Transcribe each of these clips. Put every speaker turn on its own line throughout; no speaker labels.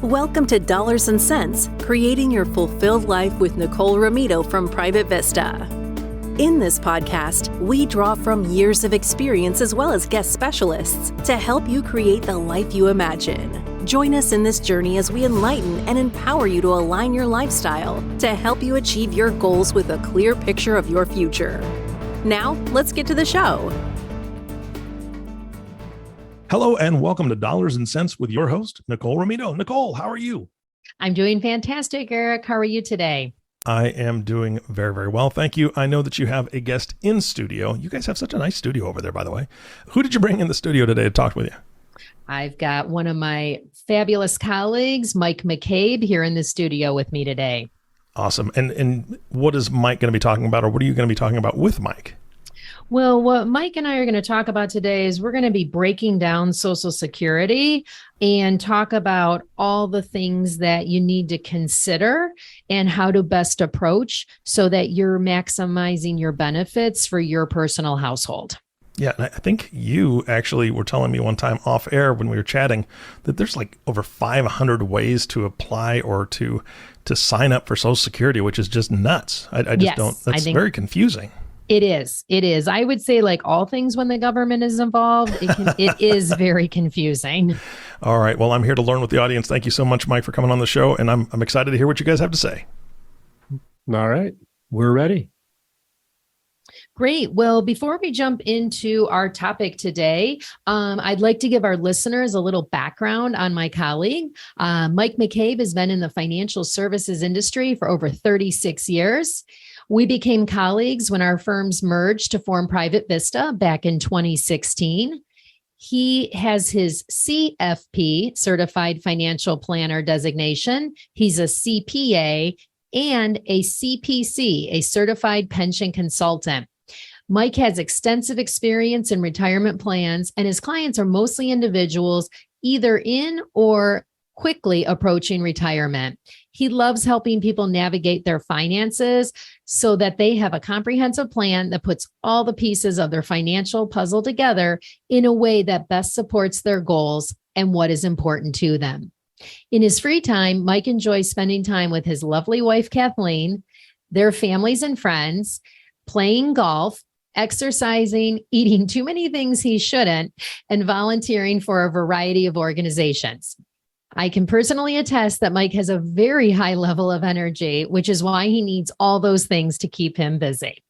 Welcome to Dollars and Cents, Creating Your Fulfilled Life with Nicole Romito from Private Vista. In this podcast, we draw from years of experience as well as guest specialists to help you create the life you imagine. Join us in this journey as we enlighten and empower you to align your lifestyle to help you achieve your goals with a clear picture of your future. Now, let's get to the show.
Hello and welcome to Dollars and Cents with your host, Nicole Romito. Nicole, how are you?
I'm doing fantastic, Eric. How are you today?
I am doing very, very well. Thank you. I know that you have a guest in studio. You guys have such a nice studio over there, by the way. Who did you bring in the studio today to talk with you?
I've got one of my fabulous colleagues, Mike McCabe, here in the studio with me today.
Awesome. And what is Mike going to be talking about, or what are you going to be talking about with Mike?
Well, what Mike and I are going to talk about today is we're going to be breaking down Social Security and talk about all the things that you need to consider and how to best approach so that you're maximizing your benefits for your personal household.
Yeah, and I think you actually were telling me one time off air when we were chatting that there's like over 500 ways to apply or to sign up for Social Security, which is just nuts. I just don't, that's very confusing.
It is. I would say, like all things when the government is involved, it is very confusing.
All right. Well, I'm here to learn with the audience. Thank you so much, Mike, for coming on the show. And I'm excited to hear what you guys have to say.
All right. We're ready.
Great. Well, before we jump into our topic today, I'd like to give our listeners a little background on my colleague. Mike McCabe has been in the financial services industry for over 36 years. We became colleagues when our firms merged to form Private Vista back in 2016. He has his CFP, Certified Financial Planner designation. He's a CPA and a CPC, a Certified Pension Consultant. Mike has extensive experience in retirement plans, and his clients are mostly individuals either in or quickly approaching retirement. He loves helping people navigate their finances so that they have a comprehensive plan that puts all the pieces of their financial puzzle together in a way that best supports their goals and what is important to them. In his free time, Mike enjoys spending time with his lovely wife, Kathleen, their families and friends, playing golf, exercising, eating too many things he shouldn't, and volunteering for a variety of organizations. I can personally attest that Mike has a very high level of energy, which is why he needs all those things to keep him busy.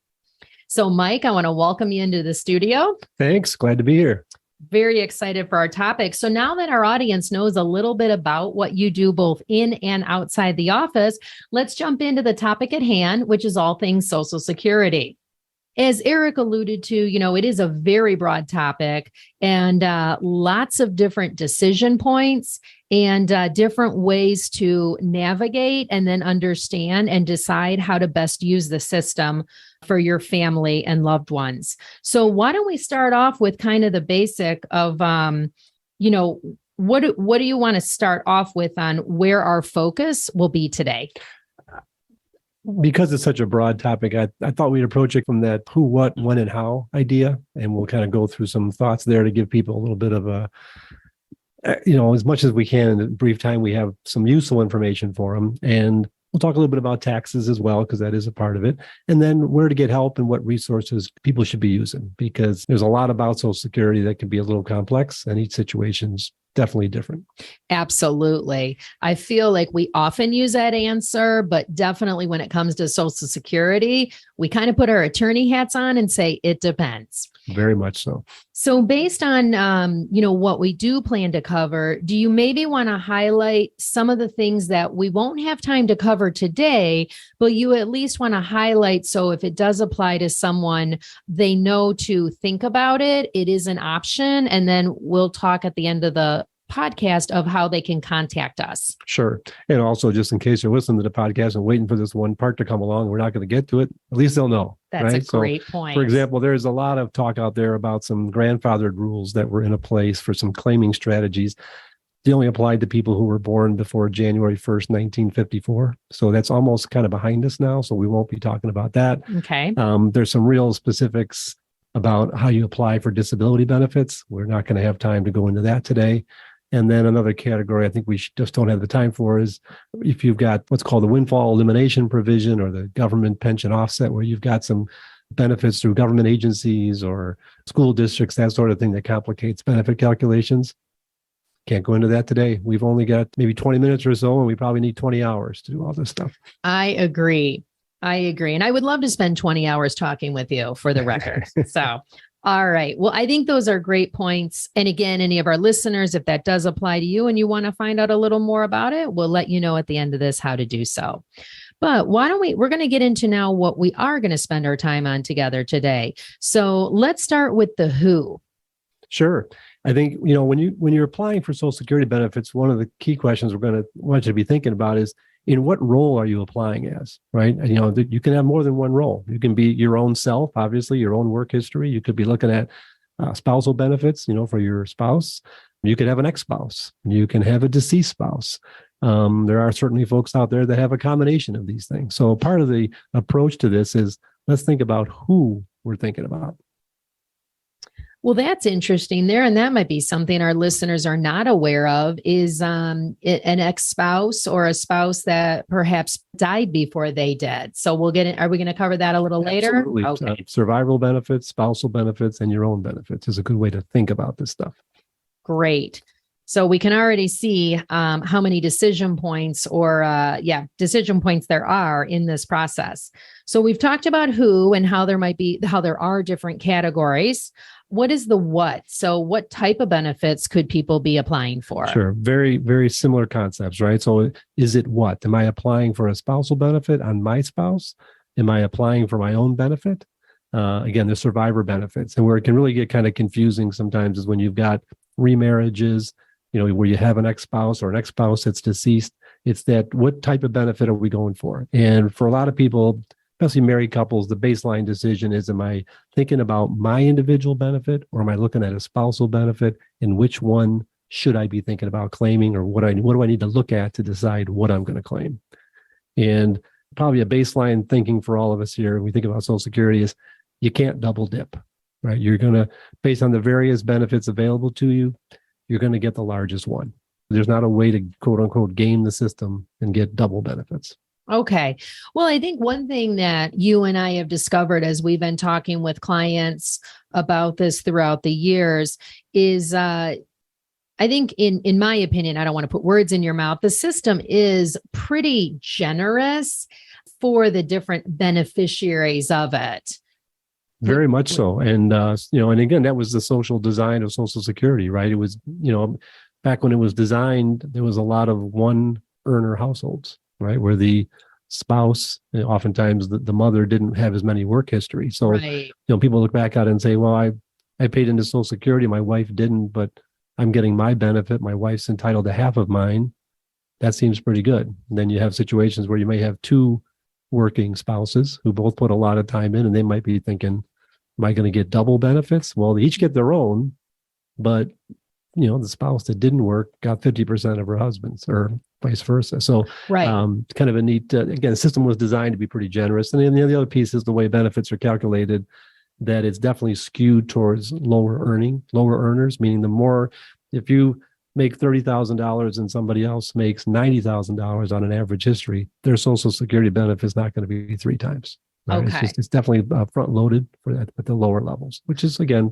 So, Mike, I want to welcome you into the studio.
Thanks. Glad to be here.
Very excited for our topic. So now that our audience knows a little bit about what you do both in and outside the office, let's jump into the topic at hand, which is all things Social Security. As Eric alluded to, it is a very broad topic and lots of different decision points and different ways to navigate and then understand and decide how to best use the system for your family and loved ones. So why don't we start off with kind of the basic of, what do you want to start off with on where our focus will be today?
Because it's such a broad topic, I thought we'd approach it from that who, what, when, and how idea. And we'll kind of go through some thoughts there to give people a little bit of a, as much as we can in a brief time, we have some useful information for them. And we'll talk a little bit about taxes as well, because that is a part of it. And then where to get help and what resources people should be using, because there's a lot about Social Security that can be a little complex and each situation's definitely different.
Absolutely. I feel like we often use that answer, but definitely when it comes to Social Security, we kind of put our attorney hats on and say, it depends.
Very much so.
So based on, what we do plan to cover, do you maybe want to highlight some of the things that we won't have time to cover today, but you at least want to highlight so if it does apply to someone, they know to think about it, it is an option, and then we'll talk at the end of the podcast of how they can contact us.
Sure. And also, just in case you're listening to the podcast and waiting for this one part to come along, we're not going to get to it. At least they'll know.
That's
right?
a great point.
For example, there's a lot of talk out there about some grandfathered rules that were in a place for some claiming strategies. They only applied to people who were born before January 1st, 1954. So that's almost kind of behind us now. So we won't be talking about that.
Okay.
There's some real specifics about how you apply for disability benefits. We're not going to have time to go into that today. And then another category I think we just don't have the time for is if you've got what's called the windfall elimination provision or the government pension offset, where you've got some benefits through government agencies or school districts, that sort of thing that complicates benefit calculations. Can't go into that today. We've only got maybe 20 minutes or so, and we probably need 20 hours to do all this stuff.
I agree. And I would love to spend 20 hours talking with you, for the record. So, all right. Well, I think those are great points. And again, any of our listeners, if that does apply to you and you want to find out a little more about it, we'll let you know at the end of this how to do so. But why don't we're going to get into now what we are going to spend our time on together today. So let's start with the who.
Sure. I think, when you're applying for Social Security benefits, one of the key questions we're going to want you to be thinking about is, in what role are you applying as, right? And, you can have more than one role. You can be your own self, obviously, your own work history. You could be looking at spousal benefits, for your spouse. You could have an ex-spouse. You can have a deceased spouse. There are certainly folks out there that have a combination of these things. So part of the approach to this is, let's think about who we're thinking about.
Well, that's interesting there. And that might be something our listeners are not aware of, is an ex-spouse or a spouse that perhaps died before they did. So we'll get in. Are we going to cover that a little later?
Absolutely.
Okay.
Survival benefits, spousal benefits, and your own benefits is a good way to think about this stuff.
Great. So we can already see how many decision points there are in this process. So we've talked about who and how there are different categories. What is the what? So what type of benefits could people be applying for?
Sure. Very, very similar concepts, right? So is it what? Am I applying for a spousal benefit on my spouse? Am I applying for my own benefit? Again, the survivor benefits. And where it can really get kind of confusing sometimes is when you've got remarriages, where you have an ex-spouse or an ex-spouse that's deceased. It's that, what type of benefit are we going for? And for a lot of people, especially married couples, the baseline decision is, am I thinking about my individual benefit, or am I looking at a spousal benefit, and which one should I be thinking about claiming, or what do I need to look at to decide what I'm going to claim? And probably a baseline thinking for all of us here, when we think about Social Security, is you can't double dip, right? You're going to, based on the various benefits available to you, you're going to get the largest one. There's not a way to, quote unquote, game the system and get double benefits.
Okay. Well, I think one thing that you and I have discovered as we've been talking with clients about this throughout the years is, I think in my opinion, I don't want to put words in your mouth, the system is pretty generous for the different beneficiaries of it.
Very much so. And, and again, that was the social design of Social Security, right? It was, back when it was designed, there was a lot of one earner households, right? Where the spouse, oftentimes the mother didn't have as many work history. So,
right.
People look back at it and say, well, I paid into Social Security, my wife didn't, but I'm getting my benefit. My wife's entitled to half of mine. That seems pretty good. And then you have situations where you may have two working spouses who both put a lot of time in, and they might be thinking, am I going to get double benefits? Well, they each get their own, but the spouse that didn't work got 50% of her husband's, or vice versa. So
right.
Kind of a neat, again, the system was designed to be pretty generous. And then the other piece is the way benefits are calculated, that it's definitely skewed towards lower earners, meaning the more, if you make $30,000 and somebody else makes $90,000 on an average history, their Social Security benefit is not going to be 3 times. Right?
Okay.
It's definitely front loaded for that at the lower levels, which is, again,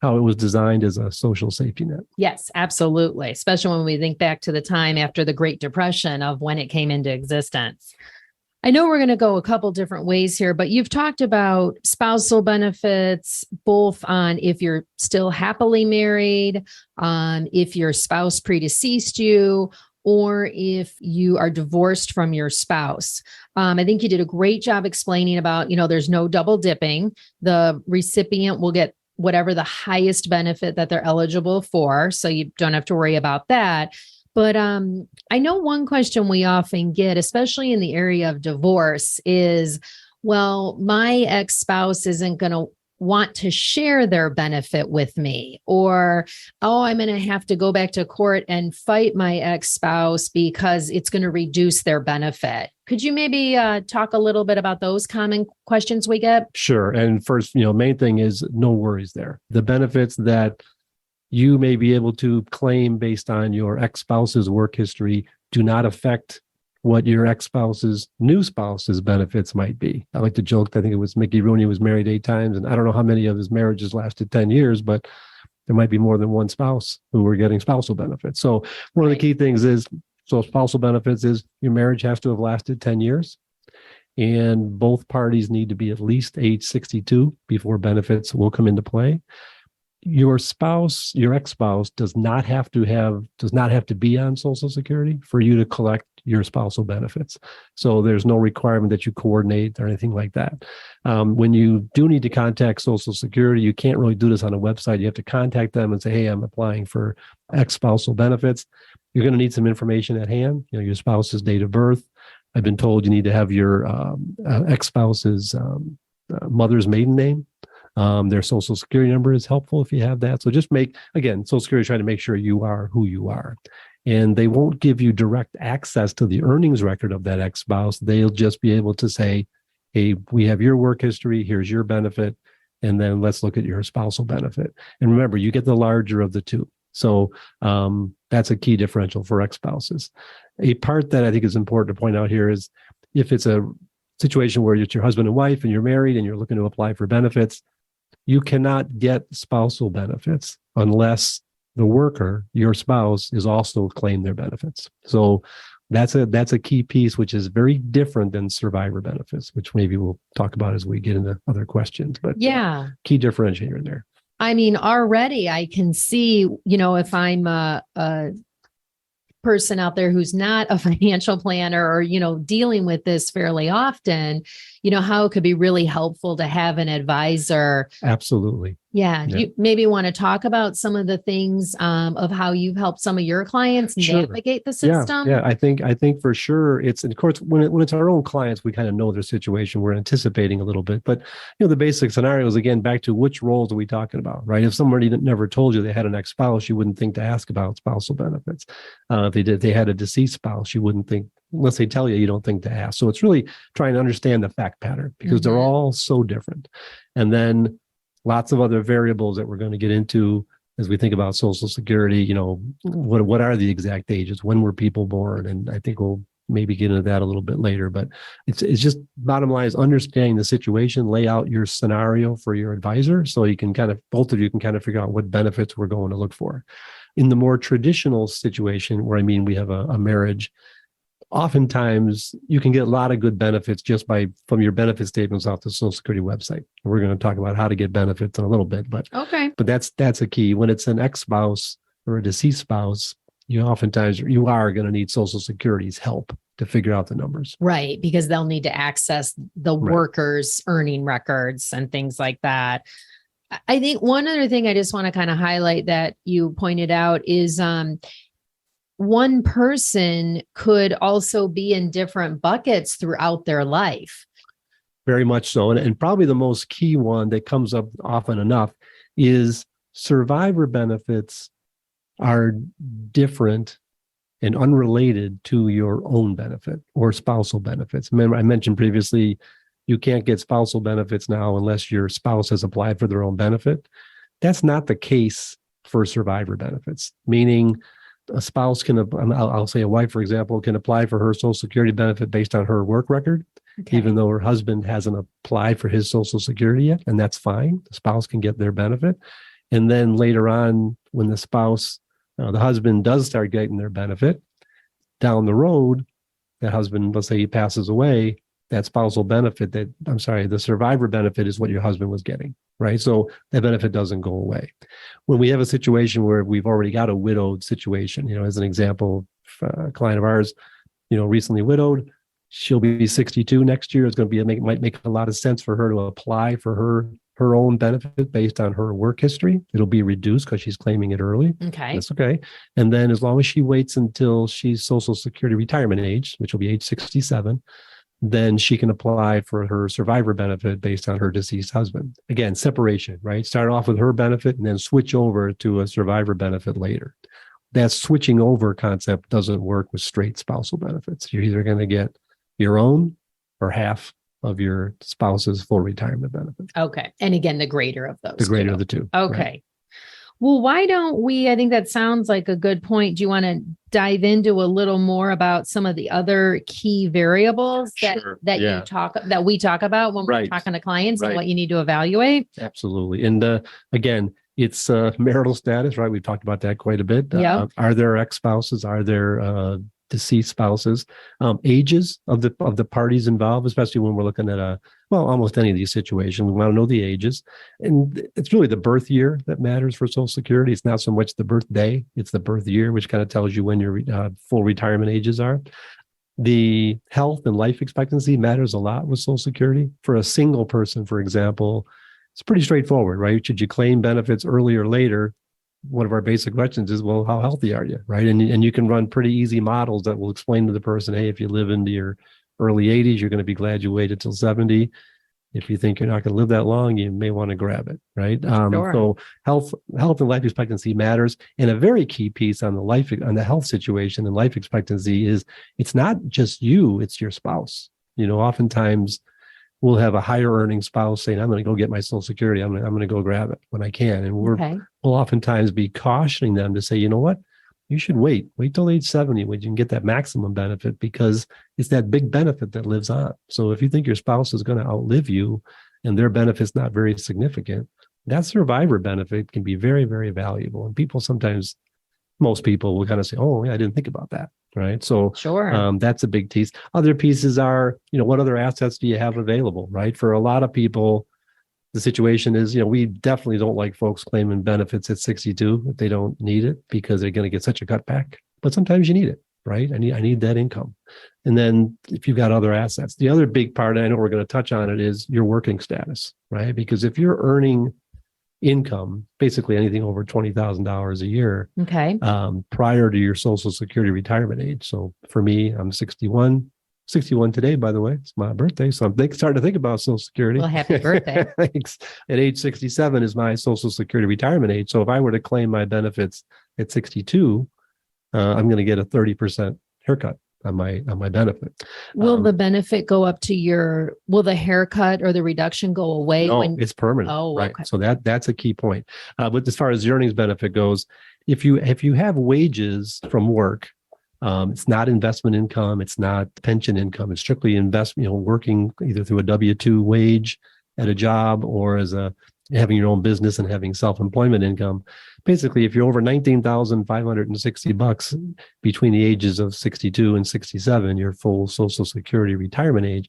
how it was designed as a social safety net.
Yes, absolutely. Especially when we think back to the time after the Great Depression of when it came into existence. I know we're going to go a couple different ways here, but you've talked about spousal benefits, both on if you're still happily married, if your spouse predeceased you, or if you are divorced from your spouse. I think you did a great job explaining about, there's no double dipping. The recipient will get whatever the highest benefit that they're eligible for. So you don't have to worry about that. But I know one question we often get, especially in the area of divorce, is, well, my ex-spouse isn't going to want to share their benefit with me, or, oh, I'm going to have to go back to court and fight my ex-spouse because it's going to reduce their benefit. Could you maybe talk a little bit about those common questions we get?
Sure. And first, main thing is no worries there. The benefits that you may be able to claim based on your ex-spouse's work history do not affect what your ex-spouse's new spouse's benefits might be. I like to joke that I think it was Mickey Rooney was married 8 times, and I don't know how many of his marriages lasted 10 years, but there might be more than one spouse who were getting spousal benefits. So one of the key things is, so spousal benefits is your marriage has to have lasted 10 years, and both parties need to be at least age 62 before benefits will come into play. Your spouse, your ex-spouse does not have to be on Social Security for you to collect your spousal benefits. So there's no requirement that you coordinate or anything like that. When you do need to contact Social Security, you can't really do this on a website. You have to contact them and say, hey, I'm applying for ex-spousal benefits. You're going to need some information at hand, your spouse's date of birth. I've been told you need to have your ex-spouse's mother's maiden name. Their Social Security number is helpful if you have that. So just Social Security is trying to make sure you are who you are. And they won't give you direct access to the earnings record of that ex-spouse. They'll just be able to say, hey, we have your work history, here's your benefit, and then let's look at your spousal benefit. And remember, you get the larger of the two. So that's a key differential for ex-spouses. A part that I think is important to point out here is if it's a situation where it's your husband and wife and you're married and you're looking to apply for benefits, you cannot get spousal benefits unless the worker, your spouse, is also claimed their benefits. So that's a key piece, which is very different than survivor benefits, which maybe we'll talk about as we get into other questions. But
yeah,
key differentiator there.
I mean, already I can see, if I'm a person out there who's not a financial planner or, dealing with this fairly often, how it could be really helpful to have an advisor.
Absolutely.
Yeah. You maybe want to talk about some of the things of how you've helped some of your clients navigate the system.
Yeah. I think for sure and of course, when it's our own clients, we kind of know their situation. We're anticipating a little bit, but the basic scenario is, again, back to which roles are we talking about, right? If somebody never told you they had an ex-spouse, you wouldn't think to ask about spousal benefits. If they had a deceased spouse, you wouldn't think, unless they tell you, you don't think to ask. So it's really trying to understand the fact pattern because they're all so different. And then lots of other variables that we're going to get into as we think about Social Security. What are the exact ages? When were people born? And I think we'll maybe get into that a little bit later. But it's just bottom line is understanding the situation, lay out your scenario for your advisor so you can both of you can figure out what benefits we're going to look for. In the more traditional situation where, we have a marriage, oftentimes you can get a lot of good benefits just from your benefit statements off the Social Security website. We're going to talk about how to get benefits in a little bit, but that's a key. When it's an ex-spouse or a deceased spouse, you are going to need Social Security's help to figure out the numbers.
Right, because they'll need to access the workers' earning records and things like that. I think one other thing I just want to kind of highlight that you pointed out is one person could also be in different buckets throughout their life.
Very much so. And probably the most key one that comes up often enough is survivor benefits are different and unrelated to your own benefit or spousal benefits. Remember, I mentioned previously, you can't get spousal benefits now unless your spouse has applied for their own benefit. That's not the case for survivor benefits, meaning a spouse I'll say a wife, for example, can apply for her Social Security benefit based on her work record, even though her husband hasn't applied for his Social Security yet, and that's fine. The spouse can get their benefit. And then later on, when the spouse, the husband does start getting their benefit, down the road, that husband, let's say he passes away, that spousal benefit the survivor benefit is what your husband was getting, right? So that benefit doesn't go away. When we have a situation where we've already got a widowed situation, as an example, a client of ours, recently widowed, she'll be 62 next year. It's going to might make a lot of sense for her to apply for her own benefit based on her work history. It'll be reduced because she's claiming it early.
Okay.
That's okay. And then as long as she waits until she's Social Security retirement age, which will be age 67, then she can apply for her survivor benefit based on her deceased husband. Again, separation, right? Start off with her benefit and then switch over to a survivor benefit later. That switching over concept doesn't work with straight spousal benefits. You're either going to get your own or half of your spouse's full retirement benefit.
Okay. And again, the greater of those.
The greater of the two.
Okay.
Right.
Well, why don't we, I think that sounds like a good point. Do you want to dive into a little more about some of the other key variables
Sure.
that we talk about when we're talking to clients and what you need to evaluate?
Absolutely. And again, it's marital status, right? We've talked about that quite a bit.
Yeah.
Are there ex-spouses? Are there deceased spouses? Ages of the parties involved, especially when we're looking at almost any of these situations. We want to know the ages. And it's really the birth year that matters for Social Security. It's not so much the birthday, it's the birth year, which kind of tells you when your full retirement ages are. The health and life expectancy matters a lot with Social Security. For a single person, for example, it's pretty straightforward, right? Should you claim benefits early or later? One of our basic questions is, well, how healthy are you, right? And you can run pretty easy models that will explain to the person, hey, if you live into your early 80s, you're going to be glad you waited till 70. If you think you're not going to live that long, you may want to grab it, right?
Sure.
So health and life expectancy matters. And a very key piece on the health situation and life expectancy is it's not just you, it's your spouse. Oftentimes we'll have a higher earning spouse saying, I'm going to go get my Social Security. I'm going to go grab it when I can. And we'll oftentimes be cautioning them to say, you know what? You should wait till age 70 when you can get that maximum benefit, because it's that big benefit that lives on. So if you think your spouse is going to outlive you and their benefit's not very significant, that survivor benefit can be very, very valuable. And most people will kind of say, oh, yeah, I didn't think about that. Right. So
sure.
That's a big piece. Other pieces are, what other assets do you have available? Right. For a lot of people, the situation is, we definitely don't like folks claiming benefits at 62 if they don't need it, because they're going to get such a cutback. But sometimes you need it, right? I need that income. And then if you've got other assets, the other big part, and I know we're going to touch on it, is your working status, right? Because if you're earning income, basically anything over $20,000 a year, prior to your Social Security retirement age. So for me, I'm 61 today, by the way. It's my birthday. So I'm starting to think about Social Security.
Well, happy birthday.
Thanks. At age 67 is my Social Security retirement age. So if I were to claim my benefits at 62, I'm going to get a 30% haircut on my benefit.
Will the benefit go up to will the haircut or the reduction go away?
No, it's permanent.
Oh,
right.
Okay.
So that's a key point. But as far as the earnings benefit goes, if you have wages from work, it's not investment income. It's not pension income. It's strictly working either through a W-2 wage at a job or as having your own business and having self-employment income. Basically, if you're over $19,560 between the ages of 62 and 67, your full Social Security retirement age,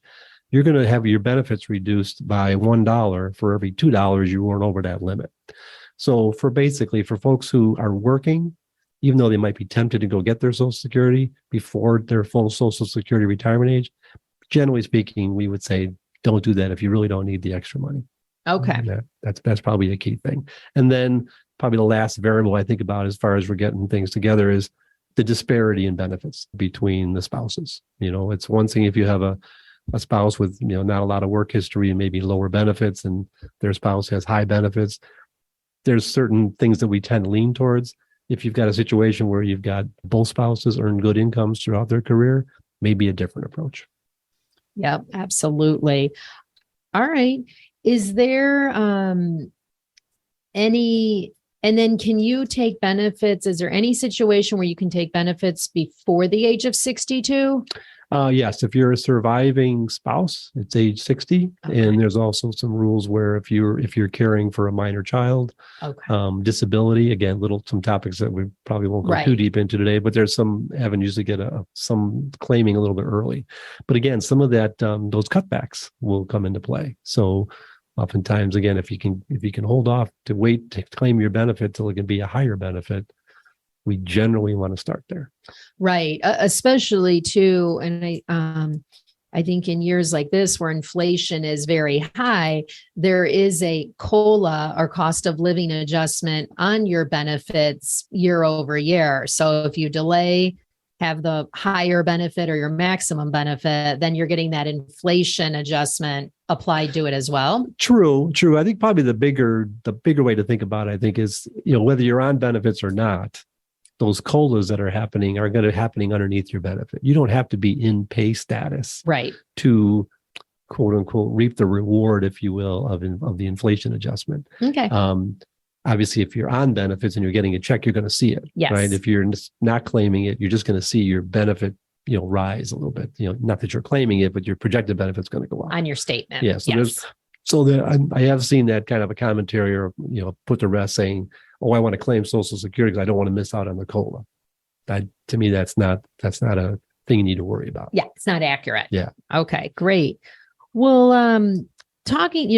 you're going to have your benefits reduced by $1 for every $2 you earn over that limit. So for folks who are working, even though they might be tempted to go get their Social Security before their full Social Security retirement age, generally speaking, we would say, don't do that if you really don't need the extra money.
Okay.
That's probably a key thing. And then probably the last variable I think about as far as we're getting things together is the disparity in benefits between the spouses. It's one thing if you have a spouse with, not a lot of work history and maybe lower benefits and their spouse has high benefits. There's certain things that we tend to lean towards. If you've got a situation where you've got both spouses earn good incomes throughout their career, maybe a different approach.
Yep, absolutely. All right. Is there any, and then can you take benefits? Is there any situation where you can take benefits before the age of 62?
Yes, if you're a surviving spouse, it's age 60, and there's also some rules where if you're caring for a minor child, disability. Again, some topics that we probably won't go too deep into today, but there's some avenues to get some claiming a little bit early. But again, some of that those cutbacks will come into play. So oftentimes, again, if you can hold off to wait to claim your benefit till it can be a higher benefit, we generally want to start there.
Right. Especially too. And I think in years like this, where inflation is very high, there is a COLA or cost of living adjustment on your benefits year over year. So if you delay, have the higher benefit or your maximum benefit, then you're getting that inflation adjustment applied to it as well. True.
I think probably the bigger way to think about it, I think, is, whether you're on benefits or not, those COLAs that are happening are going to happening underneath your benefit. You don't have to be in pay status,
right,
to quote unquote reap the reward, if you will, of the inflation adjustment.
Okay.
Obviously, if you're on benefits and you're getting a check, you're going to see it,
Yes.
right? If you're not claiming it, you're just going to see your benefit, rise a little bit. Not that you're claiming it, but your projected benefit's going to go up
On your statement.
Yeah. I have seen that kind of a commentary or put to rest saying, "Oh, I want to claim Social Security because I don't want to miss out on the COLA." To me, that's not a thing you need to worry about.
Yeah, it's not accurate.
Yeah.
Okay, great. Well,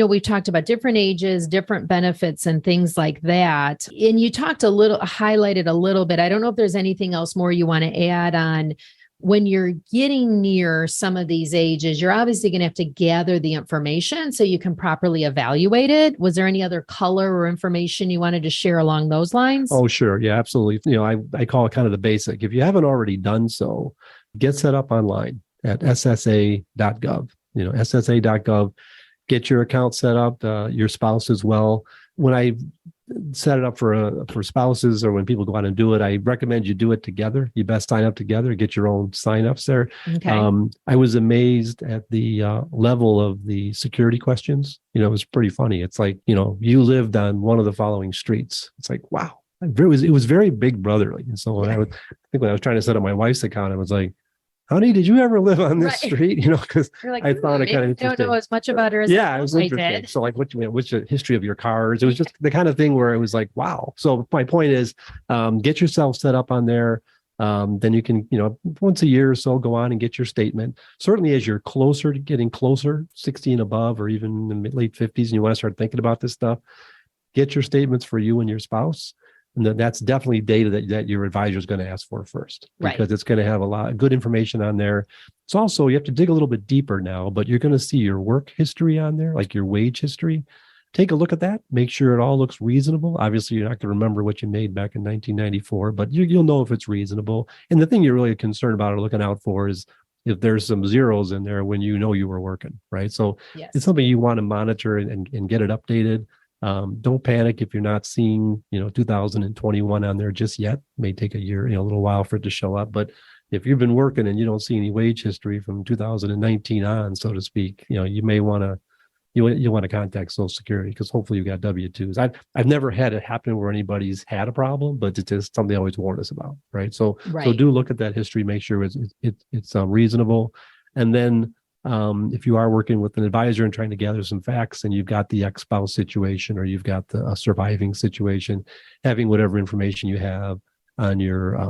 we've talked about different ages, different benefits and things like that. And you highlighted a little bit. I don't know if there's anything else more you want to add on. When you're getting near some of these ages, you're obviously going to have to gather the information so you can properly evaluate it. Was there any other color or information you wanted to share along those lines?
Oh, sure. Yeah, absolutely. I call it kind of the basic. If you haven't already done so, get set up online at ssa.gov. ssa.gov. Get your account set up, your spouse as well. When I set it up for spouses or when people go out and do it, I recommend you do it together. You best sign up together, get your own signups there.
Okay.
I was amazed at the level of the security questions. It was pretty funny. It's like, you lived on one of the following streets. It's like, wow. It was very big brotherly. And so when I was trying to set up my wife's account, I was like, "Honey, did you ever live on this street?" Because I found it kind of interesting.
I don't know as much about her as
it was
I
interesting.
did.
So like, what's the history of your cars? It was just the kind of thing where it was like, wow. So my point is, get yourself set up on there. Then you can, once a year or so, go on and get your statement. Certainly as you're getting closer, 60 and above, or even in the late 50s, and you want to start thinking about this stuff, get your statements for you and your spouse. And that's definitely data that your advisor is going to ask for first, because it's going to have a lot of good information on there. It's also, you have to dig a little bit deeper now, but you're going to see your work history on there, like your wage history. Take a look at that. Make sure it all looks reasonable. Obviously, you're not going to remember what you made back in 1994, but you'll know if it's reasonable. And the thing you're really concerned about or looking out for is if there's some zeros in there when you were working, right? So it's something you want to monitor and get it updated. Don't panic if you're not seeing, 2021 on there just yet. It may take a year, a little while for it to show up. But if you've been working and you don't see any wage history from 2019 on, so to speak, you may want to contact Social Security, because hopefully you've got W-2s. I've never had it happen where anybody's had a problem, but it's just something they always warn us about, right? So do look at that history, make sure it's reasonable, and then. If you are working with an advisor and trying to gather some facts, and you've got the ex-spouse situation or you've got the surviving situation, having whatever information you have on your,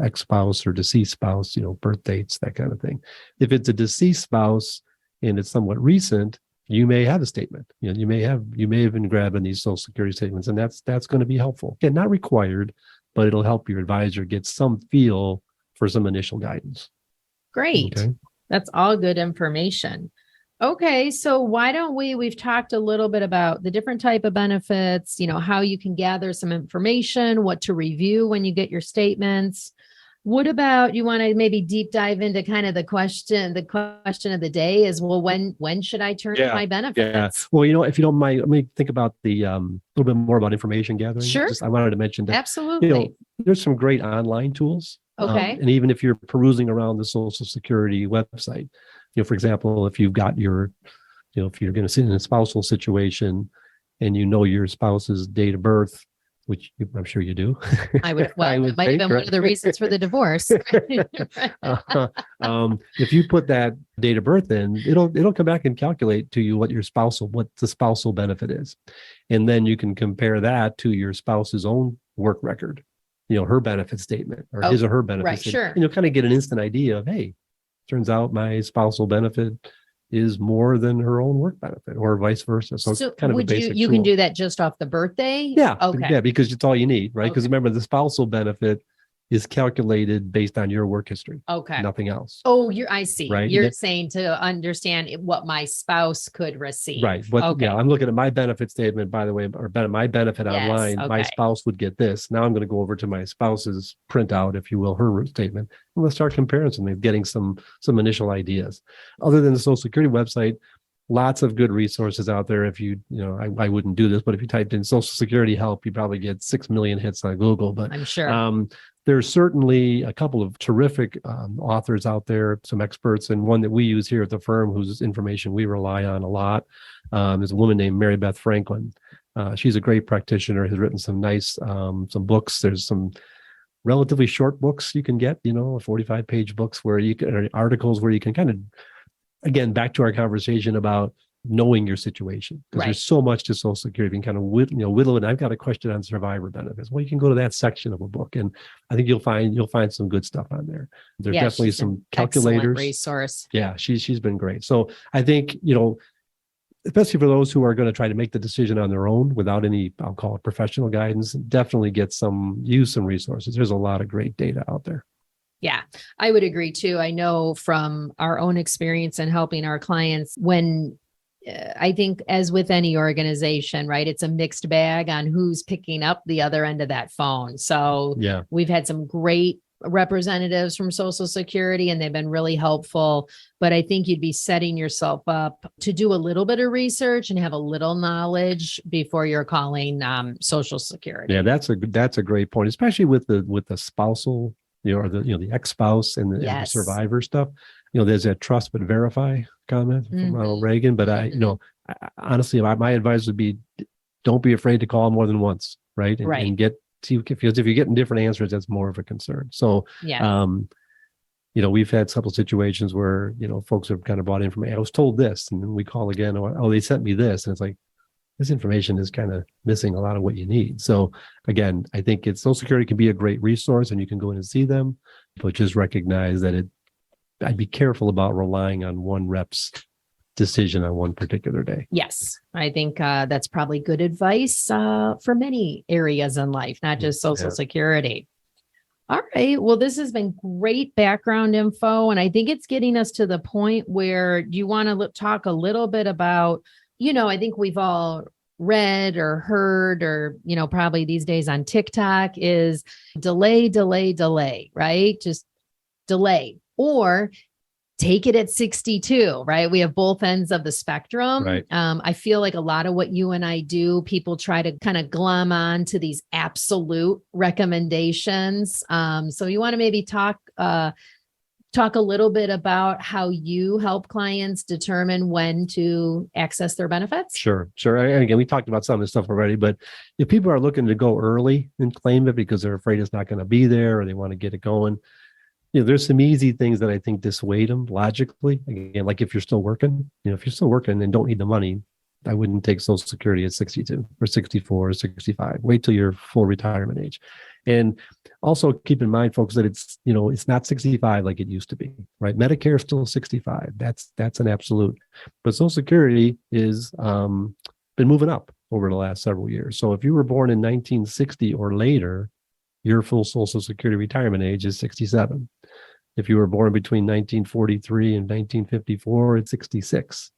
ex-spouse or deceased spouse, birth dates, that kind of thing. If it's a deceased spouse and it's somewhat recent, you may have a statement. You may have been grabbing these Social Security statements, and that's going to be helpful. Again, not required, but it'll help your advisor get some feel for some initial guidance.
Great. Okay. That's all good information. Okay, so why don't we've talked a little bit about the different type of benefits, how you can gather some information, what to review when you get your statements. What about, you want to maybe deep dive into kind of the question of the day is, well, when should I turn in my benefits?
Yeah. Well, if you don't mind, let me think about the little bit more about information gathering.
Sure.
I wanted to mention that.
Absolutely.
There's some great online tools.
Okay.
And even if you're perusing around the Social Security website, for example, if you've got if you're going to sit in a spousal situation and your spouse's date of birth, which I'm sure you do.
I would. Well, it might have been one of the reasons for the divorce.
If you put that date of birth in, it'll come back and calculate to you what the spousal benefit is, and then you can compare that to your spouse's own work record. Her benefit statement or his or her benefit statement.
Sure.
Kind of get an instant idea of, hey, turns out my spousal benefit is more than her own work benefit, or vice versa. So it's kind of a basic
you
tool.
can do that just off the birthday?
Yeah.
Okay.
Yeah, because it's all you need, right? Because remember, the spousal benefit is calculated based on your work history.
Okay.
Nothing else.
Oh, I see.
Right?
You're saying to understand what my spouse could receive.
Right. But yeah, I'm looking at my benefit statement, by the way, or my benefit online. Okay. My spouse would get this. Now I'm going to go over to my spouse's printout, if you will, her statement. And let's start comparing something, getting some initial ideas. Other than the Social Security website, lots of good resources out there. If I wouldn't do this, but if you typed in Social Security help, you probably get 6 million hits on Google. But
I'm sure.
There's certainly a couple of terrific authors out there, some experts, and one that we use here at the firm, whose information we rely on a lot, is a woman named Mary Beth Franklin. She's a great practitioner, has written some nice, some books. There's some relatively short books you can get, 45-page books or articles where you can kind of, again, back to our conversation about knowing your situation, because there's so much to Social Security. You can kind of whittle it. I've got a question on survivor benefits. Well, you can go to that section of a book, and I think you'll find some good stuff on there. There's definitely some calculators.
Resource.
Yeah, she's been great. So I think, especially for those who are going to try to make the decision on their own without any, I'll call it professional guidance, definitely use some resources. There's a lot of great data out there.
Yeah, I would agree too. I know from our own experience in helping our clients, when I think, as with any organization, right, it's a mixed bag on who's picking up the other end of that phone. So we've had some great representatives from Social Security, and they've been really helpful. But I think you'd be setting yourself up to do a little bit of research and have a little knowledge before you're calling Social Security.
Yeah, that's a great point, especially with the spousal, or the ex-spouse and the survivor stuff. There's that trust but verify comment from Ronald Reagan. But honestly, my advice would be, don't be afraid to call more than once, right? And see if you're getting different answers, that's more of a concern. So, we've had several situations where, folks have kind of brought in from, I was told this, and then we call again, oh, they sent me this. And it's like, this information is kind of missing a lot of what you need. So again, I think Social Security can be a great resource, and you can go in and see them, but just recognize that I'd be careful about relying on one rep's decision on one particular day.
Yes, I think that's probably good advice for many areas in life, not just Social Security. All right. Well, this has been great background info, and I think it's getting us to the point where you want to talk a little bit about, I think we've all read or heard, or, probably these days on TikTok, is delay, right? Just delay, or take it at 62, right? We have both ends of the spectrum.
Right.
I feel like a lot of what you and I do, people try to kind of glom on to these absolute recommendations. So you want to maybe talk a little bit about how you help clients determine when to access their benefits? Sure.
And again, we talked about some of this stuff already, but if people are looking to go early and claim it because they're afraid it's not going to be there, or they want to get it going, there's some easy things that I think dissuade them logically. Again, like if you're still working, if you're still working and don't need the money, I wouldn't take Social Security at 62 or 64 or 65. Wait till your full retirement age. And also keep in mind, folks, that it's not 65 like it used to be, right? Medicare is still 65. That's an absolute. But Social Security is been moving up over the last several years. So if you were born in 1960 or later, your full Social Security retirement age is 67. If you were born between 1943 and 1954, it's 66.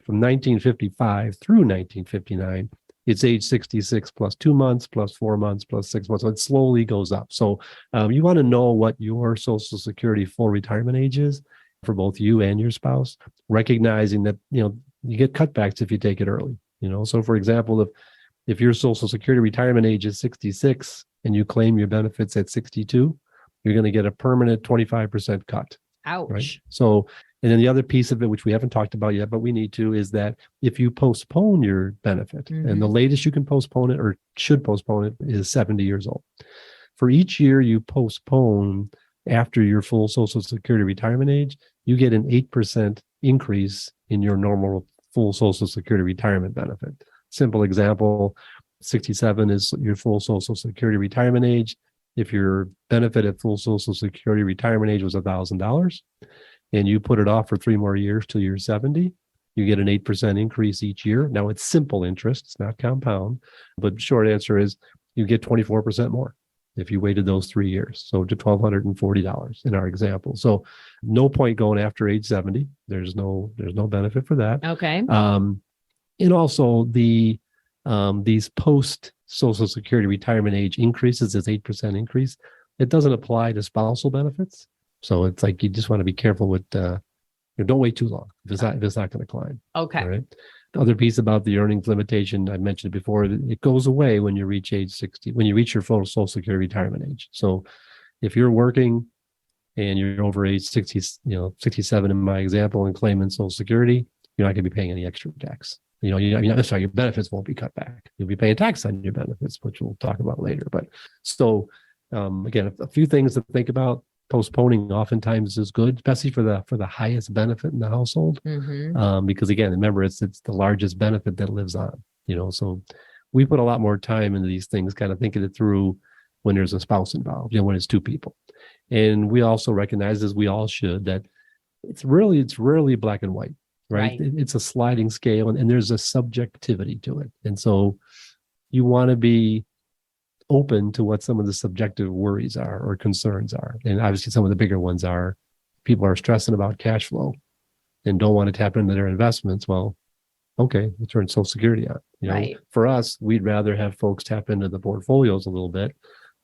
From 1955 through 1959, it's age 66 plus 2 months, plus 4 months, plus 6 months. So it slowly goes up. So you want to know what your Social Security full retirement age is for both you and your spouse, recognizing that, you get cutbacks if you take it early. So for example, if your Social Security retirement age is 66 and you claim your benefits at 62, you're going to get a permanent 25% cut.
Ouch.
Right? So, and then the other piece of it, which we haven't talked about yet, but we need to, is that if you postpone your benefit, and the latest you can postpone it or should postpone it is 70 years old. For each year you postpone after your full Social Security retirement age, you get an 8% increase in your normal full Social Security retirement benefit. Simple example, 67 is your full Social Security retirement age. If your benefit at full Social Security retirement age was $1,000 and you put it off for 3 more years till you're 70, you get an 8% increase each year. Now it's simple interest, it's not compound, but short answer is you get 24% more if you waited those 3 years. So to $1,240 in our example. So no point going after age 70. There's no benefit for that.
Okay.
And also these post Social Security retirement age increases, this 8% increase, it doesn't apply to spousal benefits. So it's like you just want to be careful with don't wait too long if it's not going to climb.
Okay.
All right. The other piece about the earnings limitation, I mentioned it before, it goes away when you reach age 60, when you reach your full Social Security retirement age. So if you're working and you're over age 60, 67 in my example, and claiming Social Security, you're not going to be paying any extra tax. You're not sorry, your benefits won't be cut back. You'll be paying tax on your benefits, which we'll talk about later. But so again, a few things to think about. Postponing oftentimes is good, especially for the highest benefit in the household, because again, remember it's the largest benefit that lives on. So we put a lot more time into these things, kind of thinking it through when there's a spouse involved, when it's two people, and we also recognize, as we all should, that it's rarely black and white, right? It's a sliding scale, and there's a subjectivity to it, and so you want to be open to what some of the subjective worries are or concerns are. And obviously some of the bigger ones are people are stressing about cash flow and don't want to tap into their investments. Well, okay, we'll turn Social Security on. For us, we'd rather have folks tap into the portfolios a little bit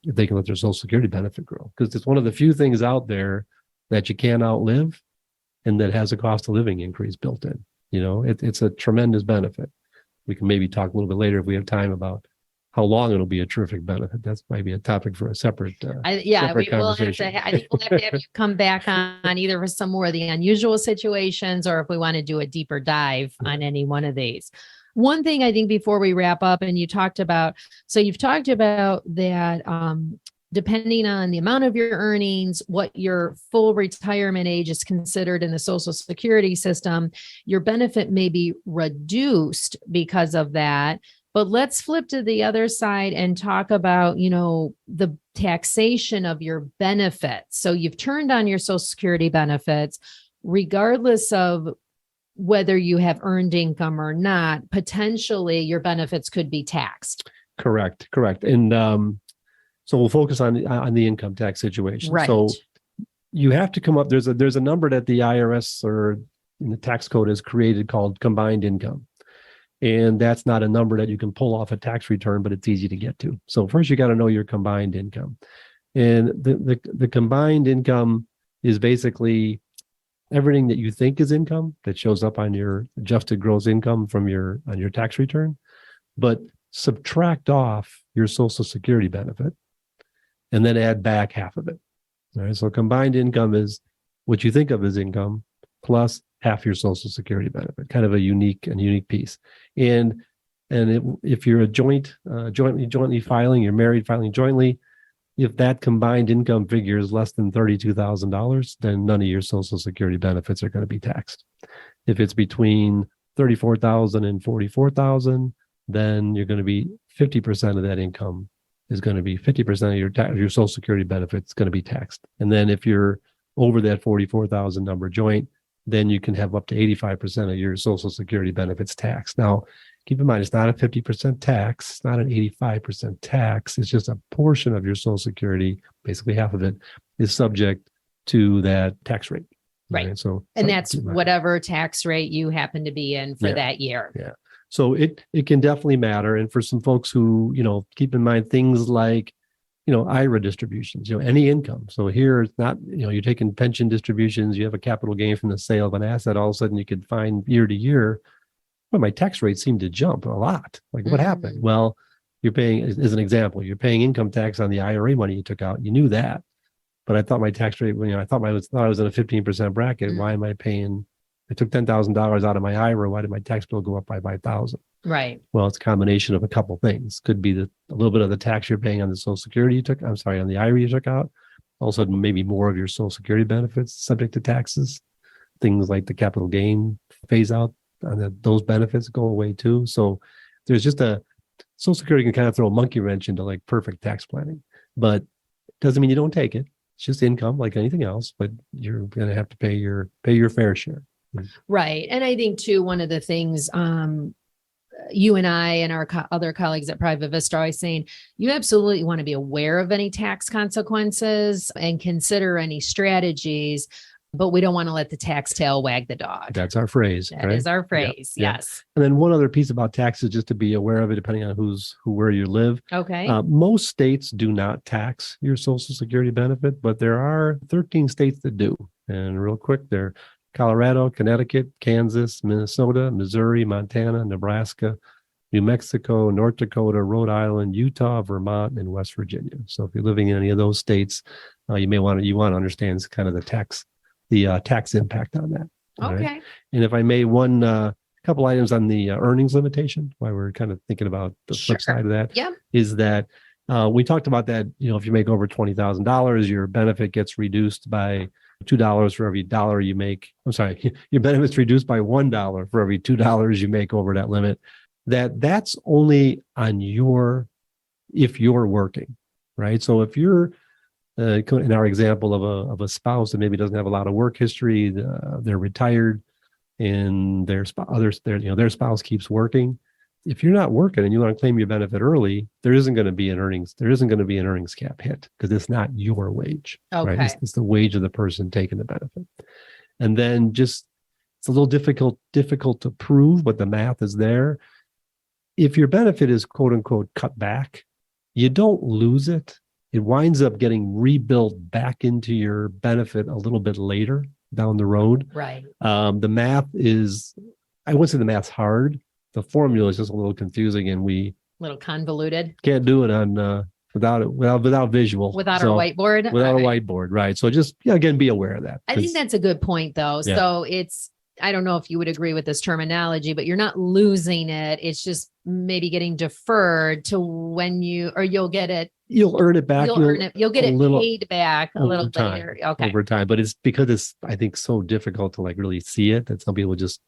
if they can let their Social Security benefit grow. Because it's one of the few things out there that you can't outlive and that has a cost of living increase built in. It's a tremendous benefit. We can maybe talk a little bit later if we have time about how long it'll be a terrific benefit. That's maybe a topic for a separate separate conversation.
I think we'll have to have you come back on either for some more of the unusual situations, or if we want to do a deeper dive on any one of these. One thing I think before we wrap up, and you've talked about that depending on the amount of your earnings, what your full retirement age is considered in the Social Security system, your benefit may be reduced because of that. But let's flip to the other side and talk about, the taxation of your benefits. So you've turned on your Social Security benefits, regardless of whether you have earned income or not, potentially your benefits could be taxed.
Correct. And so we'll focus on the income tax situation.
Right.
So you have to come up, there's a number that the IRS or in the tax code has created called combined income. And that's not a number that you can pull off a tax return, but it's easy to get to. So first you got to know your combined income. And the combined income is basically everything that you think is income that shows up on your adjusted gross income on your tax return, but subtract off your Social Security benefit and then add back half of it. All right. So combined income is what you think of as income plus half your Social Security benefit, kind of a unique piece. And if you're a jointly filing, you're married filing jointly, if that combined income figure is less than $32,000, then none of your Social Security benefits are going to be taxed. If it's between $34,000 and $44,000, then you're going to be 50% of that income is going to be 50% of your Social Security benefits going to be taxed. And then if you're over that 44,000 number joint, then you can have up to 85% of your Social Security benefits taxed. Now, keep in mind, it's not a 50% tax, it's not an 85% tax. It's just a portion of your Social Security, basically half of it, is subject to that tax rate.
Right. So, and that's whatever tax rate you happen to be in for that year.
Yeah. So it can definitely matter. And for some folks who, keep in mind things like, IRA distributions, any income. So here it's not, you're taking pension distributions, you have a capital gain from the sale of an asset, all of a sudden you could find year to year, well, my tax rate seemed to jump a lot. Like what happened? Well, you're paying, as an example, you're paying income tax on the IRA money you took out. You knew that, but I thought my tax rate, I thought I was in a 15% bracket. Why am I paying? I took $10,000 out of my IRA. Why did my tax bill go up by $5,000?
Right.
Well, it's a combination of a couple things. Could be a little bit of the tax you're paying on the Social Security on the IRA you took out. Also, maybe more of your Social Security benefits subject to taxes. Things like the capital gain phase out, and those benefits go away too. So there's just Social Security can kind of throw a monkey wrench into like perfect tax planning, but it doesn't mean you don't take it. It's just income like anything else, but you're going to have to pay your fair share.
Right. And I think too, one of the things, you and I and our other colleagues at Private Vista are always saying, you absolutely want to be aware of any tax consequences and consider any strategies, but we don't want to let the tax tail wag the dog.
That's our phrase.
That is our phrase. Yeah. Yes.
And then one other piece about taxes, just to be aware of it, depending on where you live.
Okay.
Most states do not tax your Social Security benefit, but there are 13 states that do. And real quick, they're Colorado, Connecticut, Kansas, Minnesota, Missouri, Montana, Nebraska, New Mexico, North Dakota, Rhode Island, Utah, Vermont, and West Virginia. So if you're living in any of those states, you want to understand kind of the tax impact on that.
Okay.
Right? And if I may, one couple items on the earnings limitation, why we're kind of thinking about the flip side of that, is that we talked about that, if you make over $20,000, your benefit gets reduced by $2 for every dollar you make. I'm sorry, your benefit's reduced by $1 for every $2 you make over that limit. That's only on if you're working, right? So if you're in our example of a spouse that maybe doesn't have a lot of work history, they're retired, and their spouse keeps working. If you're not working and you want to claim your benefit early, there isn't going to be an earnings cap hit because it's not your wage.
Okay.
Right? It's the wage of the person taking the benefit. And then it's a little difficult to prove, but the math is there. If your benefit is quote unquote cut back, you don't lose it. It winds up getting rebuilt back into your benefit a little bit later down the road.
Right.
The math is, I wouldn't say the math's hard. The formula is just a little confusing, and we
little convoluted.
Can't do it on without visual.
Without our whiteboard.
Without a whiteboard, right? So just again, be aware of that.
I think that's a good point, though. Yeah. So I don't know if you would agree with this terminology, but you're not losing it. It's just maybe getting deferred to when you'll get it.
You'll earn it back.
You'll get it paid back a little later. Okay.
Over time. But it's because it's, I think, so difficult to really see it that some people just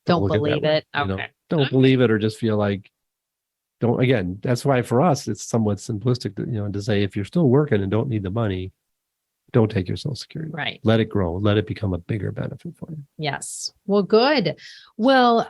don't believe it. Okay.
Don't believe it, or just feel like again, that's why for us, it's somewhat simplistic to say, if you're still working and don't need the money, don't take your Social Security.
Right.
Let it grow. Let it become a bigger benefit for you.
Yes. Well, good. Well,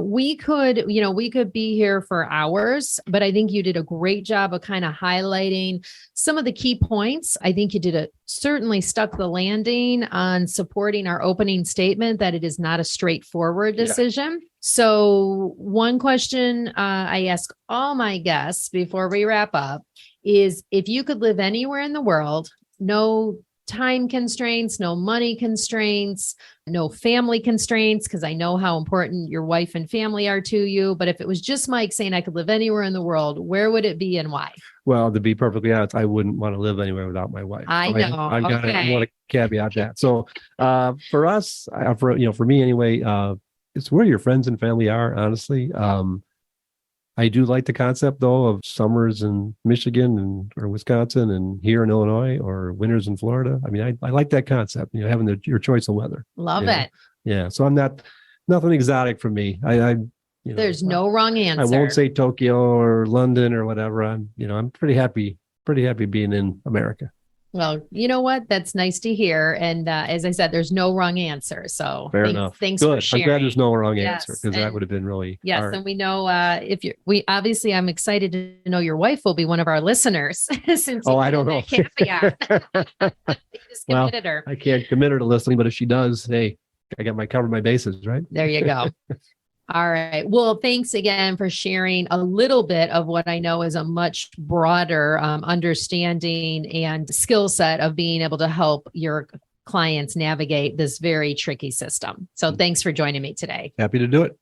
we could be here for hours, but I think you did a great job of kind of highlighting some of the key points. I think you certainly stuck the landing on supporting our opening statement that it is not a straightforward decision. Yeah. So one question I ask all my guests before we wrap up is, if you could live anywhere in the world, no time constraints, no money constraints, no family constraints, because I know how important your wife and family are to you. But if it was just Mike saying I could live anywhere in the world, where would it be and why? Well, to be perfectly honest, I wouldn't want to live anywhere without my wife. I know. I want to caveat that. So for us, for me anyway, it's where your friends and family are, honestly. I do like the concept, though, of summers in Michigan or Wisconsin and here in Illinois, or winters in Florida. I mean, I like that concept, having your choice of weather. Love it. Yeah. So nothing exotic for me. There's no wrong answer. I won't say Tokyo or London or whatever. I'm pretty happy being in America. Well, you know what? That's nice to hear. And as I said, there's no wrong answer. So fair enough. Thanks for sharing. I'm glad there's no wrong answer, because that would have been really hard. And we know I'm excited to know your wife will be one of our listeners. Since I don't know. Well, I can't commit her to listening, but if she does, hey, I got cover my bases, right? There you go. All right. Well, thanks again for sharing a little bit of what I know is a much broader understanding and skill set of being able to help your clients navigate this very tricky system. So thanks for joining me today. Happy to do it.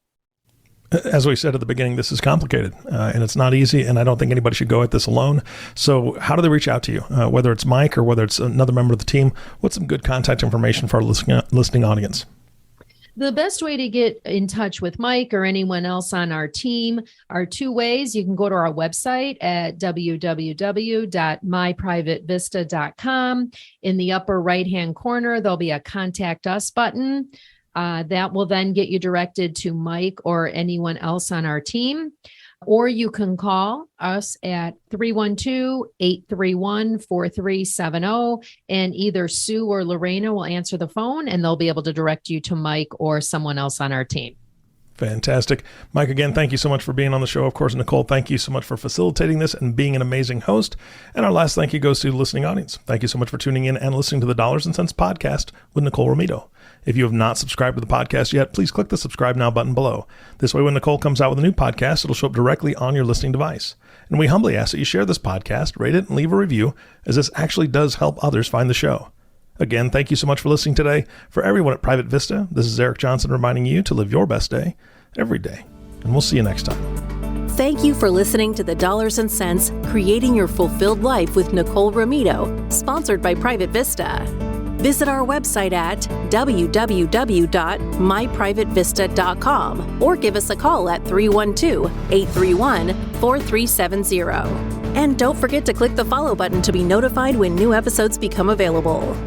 As we said at the beginning, this is complicated and it's not easy, and I don't think anybody should go at this alone. So how do they reach out to you? Whether it's Mike or whether it's another member of the team, what's some good contact information for our listening audience? The best way to get in touch with Mike or anyone else on our team are two ways. You can go to our website at www.myprivatevista.com. In the upper right-hand corner, there'll be a Contact Us button. That will then get you directed to Mike or anyone else on our team. Or you can call us at 312-831-4370, and either Sue or Lorena will answer the phone, and they'll be able to direct you to Mike or someone else on our team. Fantastic. Mike, again, thank you so much for being on the show. Of course, Nicole, thank you so much for facilitating this and being an amazing host. And our last thank you goes to the listening audience. Thank you so much for tuning in and listening to the Dollars and Cents podcast with Nicole Romito. If you have not subscribed to the podcast yet, please click the subscribe now button below. This way, when Nicole comes out with a new podcast, it'll show up directly on your listening device. And we humbly ask that you share this podcast, rate it, and leave a review, as this actually does help others find the show. Again, thank you so much for listening today. For everyone at Private Vista, this is Eric Johnson reminding you to live your best day every day. And we'll see you next time. Thank you for listening to the Dollars and Cents, Creating Your Fulfilled Life with Nicole Romito, sponsored by Private Vista.
Visit our website at www.myprivatevista.com or give us a call at 312-831-4370. And don't forget to click the follow button to be notified when new episodes become available.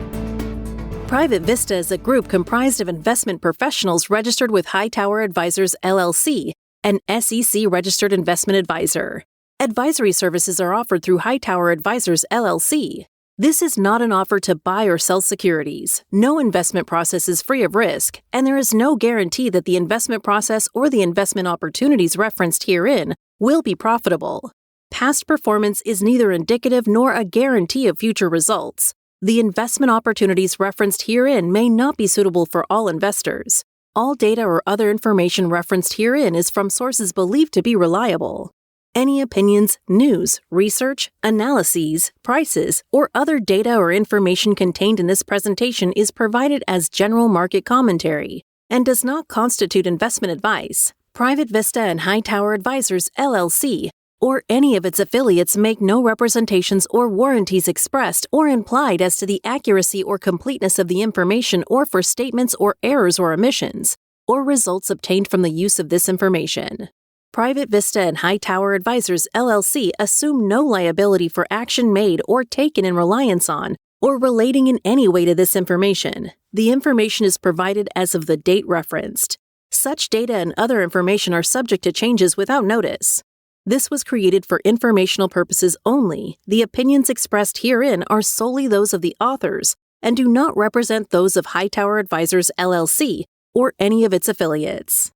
Private Vista is a group comprised of investment professionals registered with Hightower Advisors, LLC, an SEC-registered investment advisor. Advisory services are offered through Hightower Advisors, LLC. This is not an offer to buy or sell securities. No investment process is free of risk, and there is no guarantee that the investment process or the investment opportunities referenced herein will be profitable. Past performance is neither indicative nor a guarantee of future results. The investment opportunities referenced herein may not be suitable for all investors. All data or other information referenced herein is from sources believed to be reliable. Any opinions, news, research, analyses, prices, or other data or information contained in this presentation is provided as general market commentary and does not constitute investment advice. Private Vista and Hightower Advisors, LLC, or any of its affiliates make no representations or warranties expressed or implied as to the accuracy or completeness of the information or for statements or errors or omissions, or results obtained from the use of this information. Private Vista and Hightower Advisors, LLC assume no liability for action made or taken in reliance on or relating in any way to this information. The information is provided as of the date referenced. Such data and other information are subject to changes without notice. This was created for informational purposes only. The opinions expressed herein are solely those of the authors and do not represent those of Hightower Advisors, LLC, or any of its affiliates.